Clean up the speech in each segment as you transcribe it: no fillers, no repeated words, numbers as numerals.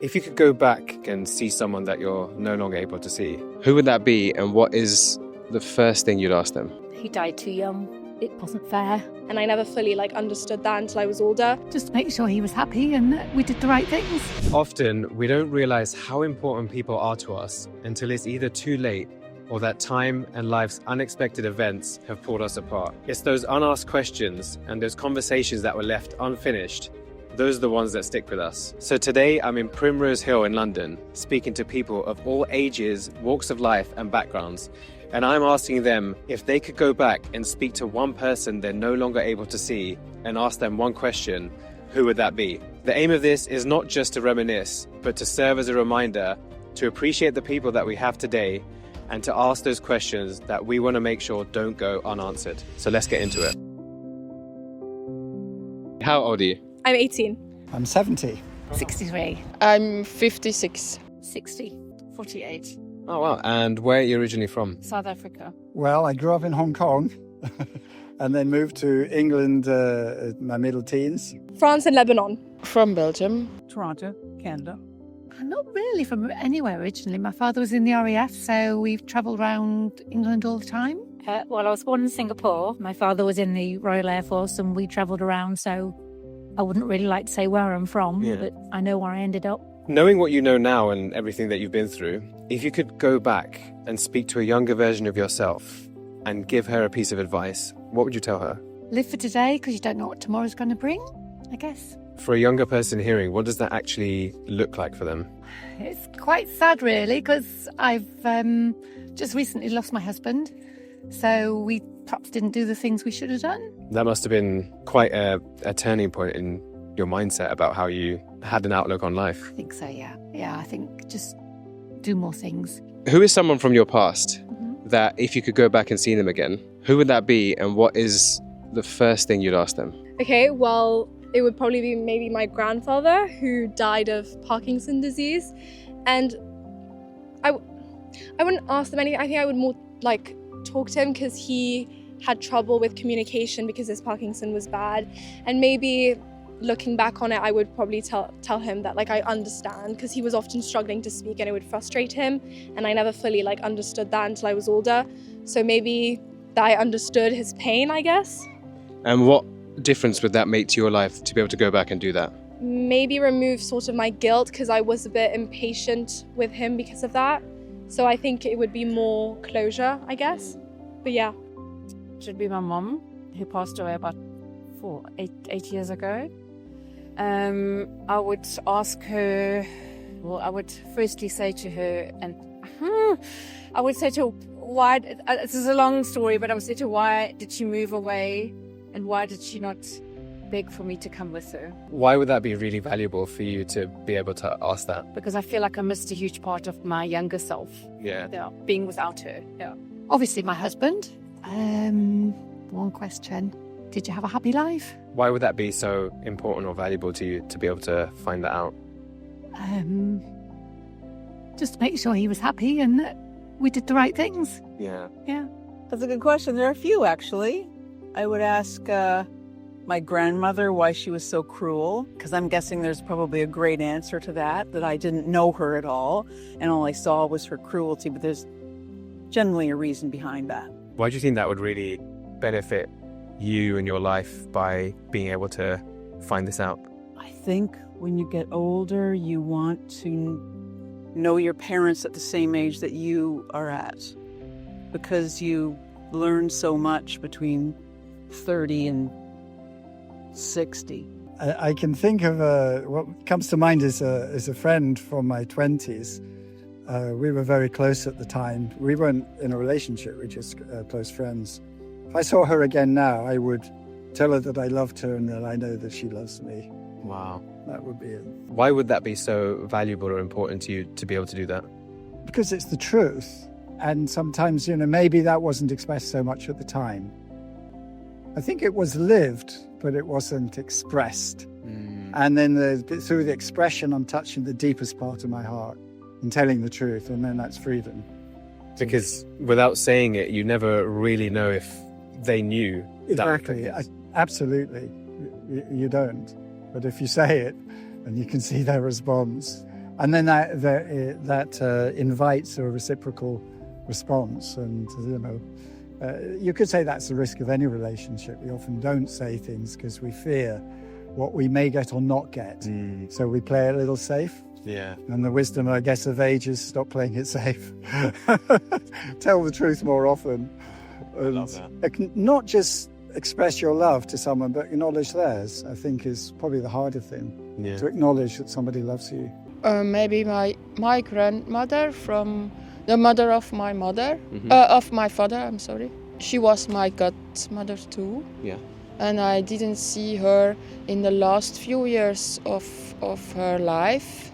If you could go back and see someone that you're no longer able to see, who would that be and what is the first thing you'd ask them? He died too young. It wasn't fair. And I never fully understood that until I was older. Just to make sure he was happy and that we did the right things. Often, we don't realize how important people are to us until it's either too late or that time and life's unexpected events have pulled us apart. It's those unasked questions and those conversations that were left unfinished. Those are the ones that stick with us. So today, I'm in Primrose Hill in London, speaking to people of all ages, walks of life, and backgrounds. And I'm asking them if they could go back and speak to one person they're no longer able to see and ask them one question, who would that be? The aim of this is not just to reminisce, but to serve as a reminder to appreciate the people that we have today and to ask those questions that we want to make sure don't go unanswered. So let's get into it. How old are you? I'm 18. I'm 70. 63. I'm 56. 60. 48. Oh, wow. And where are you originally from? South Africa. Well, I grew up in Hong Kong and then moved to England in my middle teens. France and Lebanon. From Belgium. Toronto, Canada. I'm not really from anywhere originally. My father was in the RAF, so we've travelled around England all the time. Well, I was born in Singapore. My father was in the Royal Air Force and we travelled around, so I wouldn't really like to say where I'm from, but I know where I ended up. Knowing what you know now and everything that you've been through, if you could go back and speak to a younger version of yourself and give her a piece of advice, what would you tell her? Live for today because you don't know what tomorrow's going to bring, I guess. For a younger person hearing, what does that actually look like for them? It's quite sad, really, because I've just recently lost my husband. So we perhaps didn't do the things we should have done. That must have been quite a turning point in your mindset about how you had an outlook on life. I think so, yeah. Yeah, I think just do more things. Who is someone from your past that if you could go back and see them again, who would that be and what is the first thing you'd ask them? Okay, well, it would probably be maybe my grandfather who died of Parkinson's disease. And I wouldn't ask them anything. I think I would more talk to him because he had trouble with communication because his Parkinson was bad. And maybe looking back on it, I would probably tell him that I understand, because he was often struggling to speak and it would frustrate him. And I never fully understood that until I was older. So maybe that I understood his pain, I guess. And what difference would that make to your life to be able to go back and do that? Maybe remove sort of my guilt, because I was a bit impatient with him because of that. So I think it would be more closure, I guess. But yeah. It should be my mom, who passed away about 8 years ago. I would ask her, well, I would firstly say to her, and I would say to her, why, this is a long story, but I would say to her, why did she move away and why did she not beg for me to come with her? Why would that be really valuable for you to be able to ask that? Because I feel like I missed a huge part of my younger self. Yeah. Being without her. Yeah. Obviously, my husband. One question. Did you have a happy life? Why would that be so important or valuable to you to be able to find that out? Just to make sure he was happy and that we did the right things. Yeah. Yeah. That's a good question. There are a few, actually. I would ask my grandmother why she was so cruel, because I'm guessing there's probably a great answer to that I didn't know her at all, and all I saw was her cruelty, but there's generally a reason behind that. Why do you think that would really benefit you and your life by being able to find this out? I think when you get older, you want to know your parents at the same age that you are at, because you learn so much between 30 and 60. I can think of what comes to mind is a friend from my 20s. We were very close at the time. We weren't in a relationship, we were just close friends. If I saw her again now, I would tell her that I loved her and that I know that she loves me. Wow. That would be it. Why would that be so valuable or important to you to be able to do that? Because it's the truth. And sometimes, maybe that wasn't expressed so much at the time. I think it was lived, but it wasn't expressed. And then through the expression, I'm touching the deepest part of my heart and telling the truth, and then that's freedom. Because without saying it, you never really know if they knew. Exactly. Absolutely. You don't. But if you say it and you can see their response, And then that invites a reciprocal response. And, you could say that's the risk of any relationship. We often don't say things because we fear what we may get or not get. So we play a little safe. Yeah. And the wisdom, I guess, of age is stop playing it safe. Tell the truth more often. And I love that. Not just express your love to someone, but acknowledge theirs, I think, is probably the harder thing. Yeah. To acknowledge that somebody loves you. Maybe my grandmother from the mother of my mother, Mhm. of my father, I'm sorry. She was my godmother too. Yeah. And I didn't see her in the last few years of her life.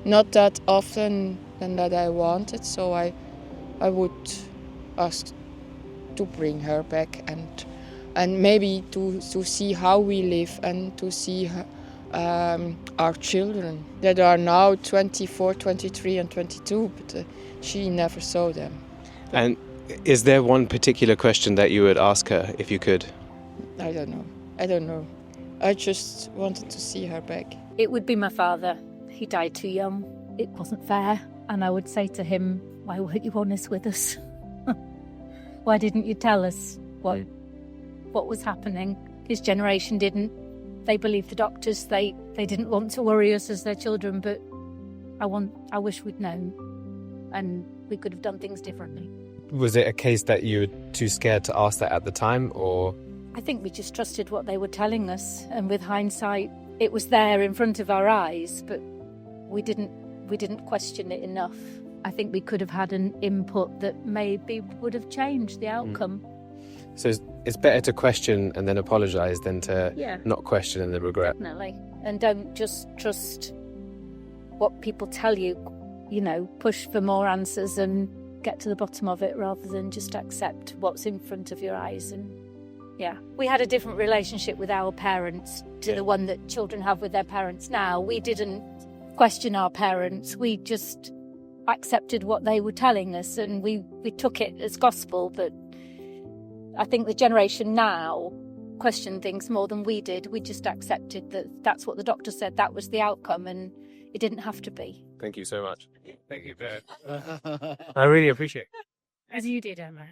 Not that often than that I wanted, so I would ask to bring her back and maybe to see how we live and to see her, our children that are now 24, 23 and 22, but she never saw them. And is there one particular question that you would ask her if you could? I don't know. I just wanted to see her back. It would be my father. He died too young. It wasn't fair. And I would say to him, why weren't you honest with us? Why didn't you tell us what was happening? His generation didn't. They believed the doctors. They didn't want to worry us as their children, but I wish we'd known. And we could have done things differently. Was it a case that you were too scared to ask that at the time, or? I think we just trusted what they were telling us, and with hindsight, it was there in front of our eyes, but we didn't question it enough. I think we could have had an input that maybe would have changed the outcome. So it's better to question and then apologise than to not question and then regret. Definitely. And don't just trust what people tell you, push for more answers and get to the bottom of it rather than just accept what's in front of your eyes. And we had a different relationship with our parents to the one that children have with their parents now. We didn't question our parents. We just accepted what they were telling us and we took it as gospel. But I think the generation now questioned things more than we did. We just accepted that that's what the doctor said, that was the outcome, and it didn't have to be. Thank you so much. Thank you, Ben. I really appreciate it. As you did, Emma.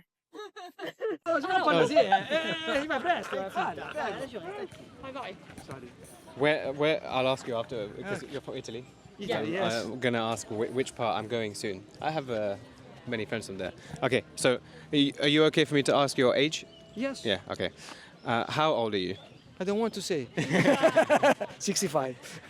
Where I'll ask you after, because you're from Italy. Yes. I'm going to ask which part I'm going soon. I have many friends from there. Okay, so are you okay for me to ask your age? Yes. Yeah, okay. How old are you? I don't want to say. 65.